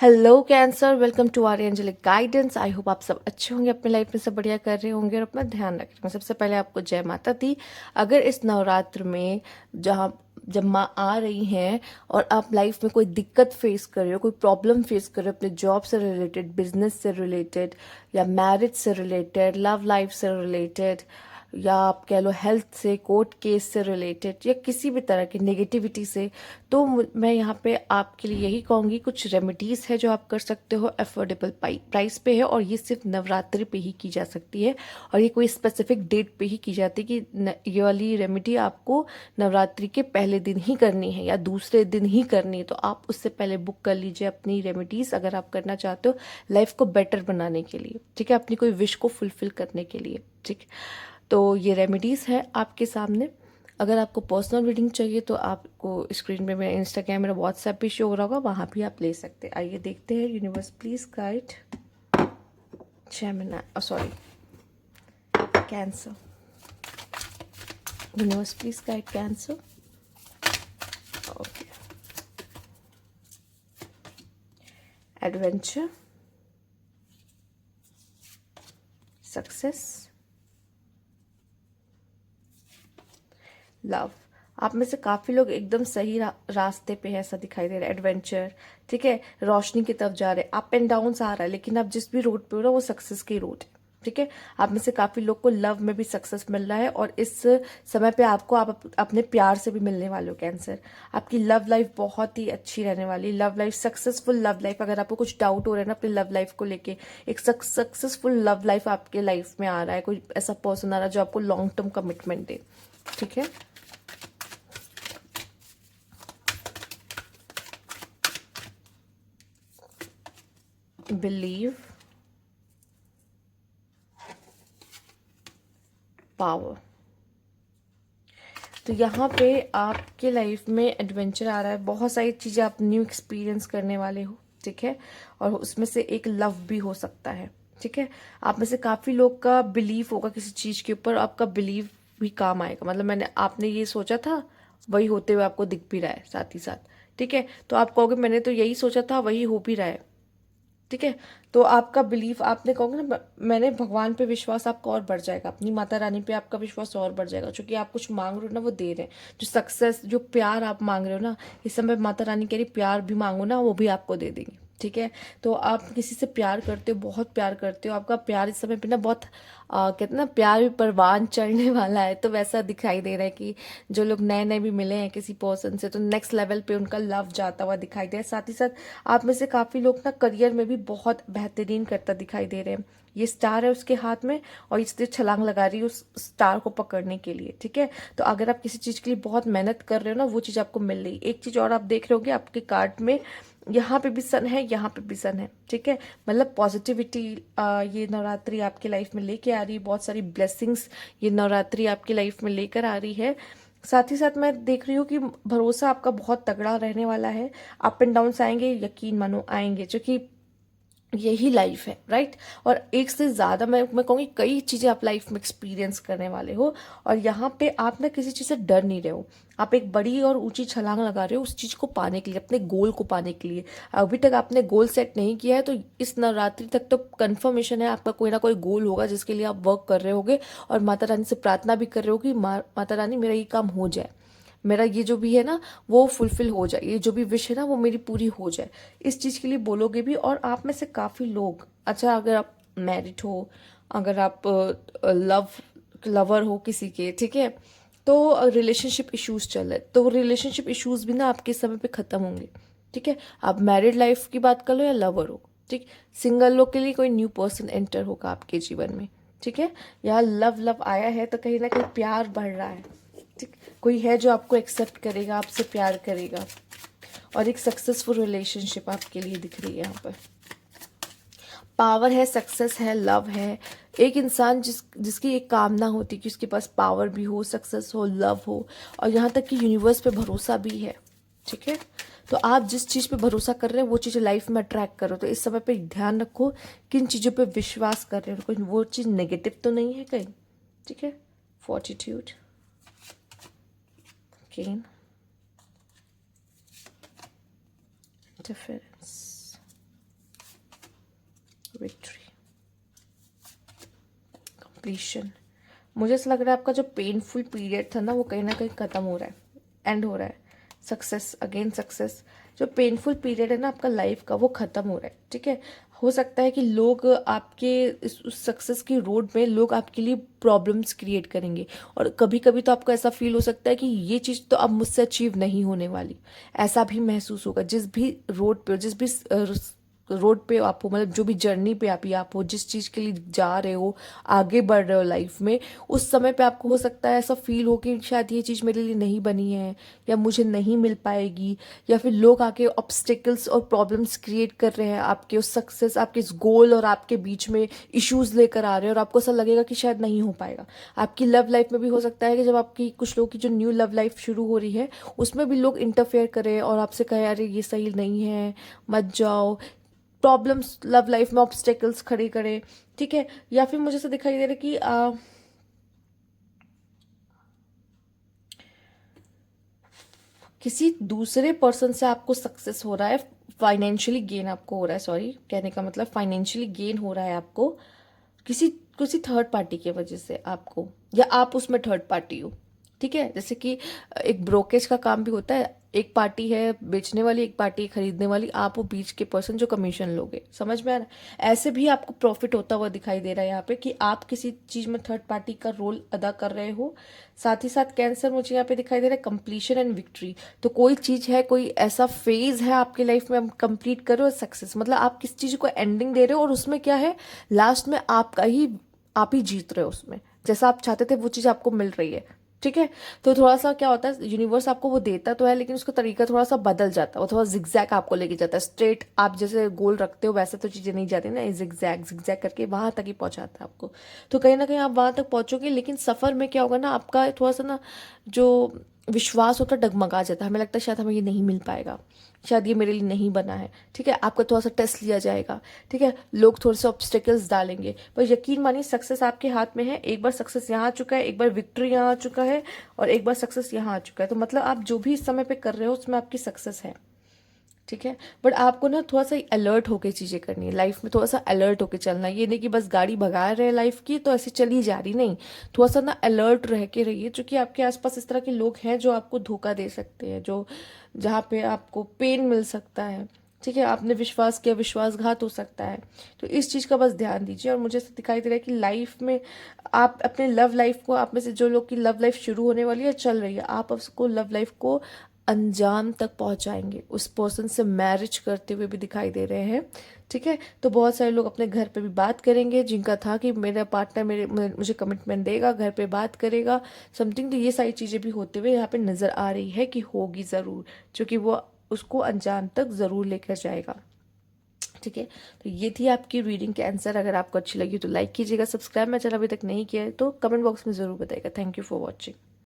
Hello Cancer, welcome to our angelic guidance. I hope आप सब अच्छे होंगे, अपनी लाइफ में सब बढ़िया कर रहे होंगे और अपना ध्यान रख रहे होंगे। सबसे पहले आपको जय माता दी। अगर इस नवरात्र में जहाँ जब माँ आ रही हैं और आप लाइफ में कोई दिक्कत फेस कर रहे हो, कोई प्रॉब्लम फेस कर रहे हो, अपने जॉब से रिलेटेड, बिजनेस से रिलेटेड, या मैरिज से रिलेटेड, लव लाइफ से रिलेटेड, या आप कह लो हेल्थ से, कोर्ट केस से रिलेटेड, या किसी भी तरह की नेगेटिविटी से, तो मैं यहाँ पे आपके लिए यही कहूँगी, कुछ रेमेडीज़ है जो आप कर सकते हो। अफोर्डेबल प्राइस पे है और ये सिर्फ नवरात्रि पे ही की जा सकती है और ये कोई स्पेसिफिक डेट पे ही की जाती है कि ये वाली रेमेडी आपको नवरात्रि के पहले दिन ही करनी है या दूसरे दिन ही करनी है। तो आप उससे पहले बुक कर लीजिए अपनी रेमेडीज़, अगर आप करना चाहते हो लाइफ को बेटर बनाने के लिए, ठीक है, अपनी कोई विश को फुलफिल करने के लिए, ठीक। तो ये रेमेडीज़ है आपके सामने। अगर आपको पर्सनल रीडिंग चाहिए तो आपको स्क्रीन पे मेरा इंस्टाग्राम, मेरा व्हाट्सएप भी शो हो रहा होगा, वहाँ भी आप ले सकते हैं। आइए देखते हैं। Universe please guide Gemini, sorry, cancer. Universe please guide cancer. Okay. Adventure, success, love. आप में से काफ़ी लोग एकदम सही रास्ते पे है, ऐसा दिखाई दे रहा है। एडवेंचर, ठीक है, रोशनी की तरफ जा रहे हैं, अप एंड डाउन आ रहा है, लेकिन आप जिस भी रोड पे हो रहे हो वो सक्सेस की रोड है, ठीक है। आप में से काफ़ी लोग को लव में भी सक्सेस मिल रहा है और इस समय पे आपको आप अपने प्यार से भी मिलने वाले हो कैंसर। आपकी लव लाइफ बहुत ही अच्छी रहने वाली, love life, successful love life. अगर आपको कुछ डाउट हो रहा है ना अपनी लव लाइफ को लेके, एक सक्सेसफुल लव लाइफ आपके लाइफ में आ रहा है, कोई ऐसा पर्सन आ रहा है जो आपको लॉन्ग टर्म कमिटमेंट दे, ठीक है। Believe, power. तो यहाँ पे आपके लाइफ में एडवेंचर आ रहा है, बहुत सारी चीज़ें आप न्यू एक्सपीरियंस करने वाले हो, ठीक है, और उसमें से एक लव भी हो सकता है, ठीक है। आप में से काफ़ी लोग का बिलीव होगा किसी चीज़ के ऊपर, आपका बिलीव भी काम आएगा, मतलब आपने ये सोचा था वही होते हुए आपको दिख भी रहा है साथ ही साथ, ठीक है। तो आप कहोगे मैंने तो यही सोचा था, वही हो भी रहा है, ठीक है। तो आपका बिलीफ, आपने कहोगे ना मैंने, भगवान पे विश्वास आपका और बढ़ जाएगा, अपनी माता रानी पे आपका विश्वास और बढ़ जाएगा, क्योंकि आप कुछ मांग रहे हो ना वो दे रहे हैं। जो सक्सेस, जो प्यार आप मांग रहे हो ना, इस समय माता रानी कह रही प्यार भी मांगो ना, वो भी आपको दे देंगी, ठीक है। तो आप किसी से प्यार करते हो, बहुत प्यार करते हो, आपका प्यार इस समय पे ना बहुत कहते ना प्यार भी परवान चढ़ने वाला है। तो वैसा दिखाई दे रहा है कि जो लोग नए नए भी मिले हैं किसी पर्सन से, तो नेक्स्ट लेवल पे उनका लव जाता हुआ दिखाई दे रहा है। साथ ही साथ आप में से काफ़ी लोग ना करियर में भी बहुत बेहतरीन करता दिखाई दे रहे हैं। ये स्टार है उसके हाथ में और इसलिए छलांग लगा रही है उस स्टार को पकड़ने के लिए, ठीक है। तो अगर आप किसी चीज़ के लिए बहुत मेहनत कर रहे हो ना, वो चीज़ आपको मिल रही है। एक चीज़ और आप देख रहे होगे आपके कार्ड में, यहाँ पे भी सन है, यहाँ पे भी सन है, ठीक है। मतलब पॉजिटिविटी ये नवरात्रि आपकी लाइफ में लेके आ रही है, बहुत सारी ब्लेसिंग्स ये नवरात्रि आपकी लाइफ में लेकर आ रही है। साथ ही साथ मैं देख रही हूँ कि भरोसा आपका बहुत तगड़ा रहने वाला है। अप एंड डाउन आएंगे, यकीन मानो आएंगे, जो कि यही लाइफ है, राइट। और एक से ज़्यादा मैं कहूँगी कई चीज़ें आप लाइफ में एक्सपीरियंस करने वाले हो और यहाँ पे आप ना किसी चीज़ से डर नहीं रहे हो। आप एक बड़ी और ऊंची छलांग लगा रहे हो उस चीज़ को पाने के लिए, अपने गोल को पाने के लिए। अभी तक आपने गोल सेट नहीं किया है तो इस नवरात्रि तक तो कन्फर्मेशन है आपका कोई ना कोई गोल होगा जिसके लिए आप वर्क कर रहे होगे और माता रानी से प्रार्थना भी कर रहे हो कि माता रानी मेरा ये काम हो जाए, मेरा ये जो भी है ना वो फुलफिल हो जाए, ये जो भी विश है ना वो मेरी पूरी हो जाए, इस चीज़ के लिए बोलोगे भी। और आप में से काफ़ी लोग, अच्छा अगर आप मैरिड हो, अगर आप लवर हो किसी के, ठीक है, तो रिलेशनशिप इश्यूज चल रहे, तो रिलेशनशिप इश्यूज भी ना आपके समय पे ख़त्म होंगे, ठीक है। आप मैरिड लाइफ की बात कर लो या लवर हो, ठीक। सिंगल लोग के लिए कोई न्यू पर्सन एंटर होगा आपके जीवन में, ठीक है। यहाँ लव लव आया है तो कहीं ना कहीं प्यार बढ़ रहा है, ठीक। कोई है जो आपको एक्सेप्ट करेगा, आपसे प्यार करेगा और एक सक्सेसफुल रिलेशनशिप आपके लिए दिख रही है यहाँ पर। पावर है, सक्सेस है, लव है। एक इंसान जिसकी एक कामना होती है कि उसके पास पावर भी हो, सक्सेस हो, लव हो और यहाँ तक कि यूनिवर्स पे भरोसा भी है, ठीक है। तो आप जिस चीज़ पे भरोसा कर रहे हैं वो चीज़ लाइफ में अट्रैक्ट करो। तो इस समय पे ध्यान रखो किन चीज़ों पे विश्वास कर रहे हो, कोई वो चीज़ नेगेटिव तो नहीं है कहीं, ठीक है। फॉर्टिट्यूड, गेन, डिफरेंस, विक्ट्री, कंप्लीशन। मुझे ऐसा लग रहा है आपका जो पेनफुल पीरियड था ना वो कहीं ना कहीं खत्म हो रहा है, एंड हो रहा है। Success, again success. जो पेनफुल पीरियड है ना आपका लाइफ का वो खत्म हो रहा है, ठीक है। हो सकता है कि लोग आपके उस सक्सेस की रोड में लोग आपके लिए प्रॉब्लम्स क्रिएट करेंगे, और कभी कभी तो आपको ऐसा फील हो सकता है कि ये चीज़ तो अब मुझसे अचीव नहीं होने वाली, ऐसा भी महसूस होगा। जिस भी रोड पे, जिस भी रोड पे आप हो, मतलब जो भी जर्नी पे आप हो, जिस चीज़ के लिए जा रहे हो, आगे बढ़ रहे हो लाइफ में, उस समय पे आपको हो सकता है ऐसा फील हो कि शायद ये चीज़ मेरे लिए नहीं बनी है, या मुझे नहीं मिल पाएगी, या फिर लोग आके ऑब्स्टिकल्स और प्रॉब्लम्स क्रिएट कर रहे हैं आपके उस सक्सेस, आपके इस गोल और आपके बीच में इश्यूज लेकर आ रहे हैं, और आपको ऐसा लगेगा कि शायद नहीं हो पाएगा। आपकी लव लाइफ में भी हो सकता है कि जब आपकी कुछ लोगों की जो न्यू लव लाइफ शुरू हो रही है उसमें भी लोग इंटरफेयर करें और आपसे कहे अरे ये सही नहीं है, मत जाओ। प्रॉब्लम्स लव लाइफ में ऑब्स्टेकल्स खड़े करे, ठीक है। या फिर मुझे ऐसा दिखाई दे रहा है कि किसी दूसरे पर्सन से आपको सक्सेस हो रहा है, फाइनेंशियली गेन आपको हो रहा है, सॉरी कहने का मतलब फाइनेंशियली गेन हो रहा है आपको किसी किसी थर्ड पार्टी की वजह से आपको, या आप उसमें थर्ड पार्टी हो, ठीक है। जैसे कि एक ब्रोकेज का काम भी होता है, एक पार्टी है बेचने वाली, एक पार्टी है खरीदने वाली, आप वो बीच के पर्सन जो कमीशन लोगे, समझ में आ रहा है। ऐसे भी आपको प्रॉफिट होता हुआ दिखाई दे रहा है यहाँ पे कि आप किसी चीज में थर्ड पार्टी का रोल अदा कर रहे हो। साथ ही साथ कैंसर मुझे यहाँ पे दिखाई दे रहा है कंप्लीशन एंड विक्ट्री। तो कोई चीज है, कोई ऐसा फेज है आपकी लाइफ में, आप कंप्लीट कर रहे हो, सक्सेस मतलब आप किस चीज को एंडिंग दे रहे हो, और उसमें क्या है, लास्ट में आप ही जीत रहे हो उसमें, जैसा आप चाहते थे वो चीज आपको मिल रही है, ठीक है। तो थोड़ा सा क्या होता है, यूनिवर्स आपको वो देता तो है लेकिन उसका तरीका थोड़ा सा बदल जाता है, वो थोड़ा जिगजैग आपको लेके जाता है। स्ट्रेट आप जैसे गोल रखते हो वैसे तो चीजें नहीं जाती ना, जिगजैग जिगजैग करके वहां तक ही पहुंचाता है आपको। तो कहीं ना कहीं आप वहां तक पहुंचोगे, लेकिन सफर में क्या होगा ना, आपका थोड़ा सा ना जो विश्वास होता है डगमगा जाता है, हमें लगता है शायद हमें ये नहीं मिल पाएगा, शायद ये मेरे लिए नहीं बना है, ठीक है। आपका थोड़ा सा टेस्ट लिया जाएगा, ठीक है। लोग थोड़े से ऑब्स्टेकल्स डालेंगे, पर यकीन मानिए सक्सेस आपके हाथ में है। एक बार सक्सेस यहाँ आ चुका है, एक बार विक्ट्री यहाँ आ चुका है, और एक बार सक्सेस यहाँ आ चुका है, तो मतलब आप जो भी इस समय पे कर रहे हो उसमें आपकी सक्सेस है, ठीक है। बट आपको ना थोड़ा सा अलर्ट होके चीजें करनी है लाइफ में, थोड़ा सा अलर्ट होके चलना है। ये नहीं कि बस गाड़ी भगा रहे हैं लाइफ की तो ऐसे चली जा रही, नहीं। थोड़ा सा ना अलर्ट रह के रहिए, क्योंकि आपके आसपास इस तरह के लोग हैं जो आपको धोखा दे सकते हैं, जो जहाँ पे आपको पेन मिल सकता है, ठीक है। आपने विश्वास किया, विश्वासघात हो सकता है। तो इस चीज का बस ध्यान दीजिए। और मुझे ऐसा दिखाई दे रहा है कि लाइफ में आप अपने लव लाइफ को, आप में से जो लोग की लव लाइफ शुरू होने वाली है, चल रही है, आप उसको लव लाइफ को अंजाम तक पहुंचाएंगे। उस पर्सन से मैरिज करते हुए भी दिखाई दे रहे हैं, ठीक है। तो बहुत सारे लोग अपने घर पे भी बात करेंगे, जिनका था कि मेरा पार्टनर मुझे कमिटमेंट देगा, घर पे बात करेगा समथिंग। तो ये सारी चीजें भी होते हुए यहाँ पे नजर आ रही है कि होगी जरूर, क्योंकि वो उसको अंजाम तक जरूर लेकर जाएगा, ठीक है। तो ये थी आपकी रीडिंग के आंसर। अगर आपको अच्छी लगी तो लाइक कीजिएगा, सब्सक्राइब मेरा चैनल अभी तक नहीं किया है तो कमेंट बॉक्स में जरूर बताइएगा। Thank you for watching.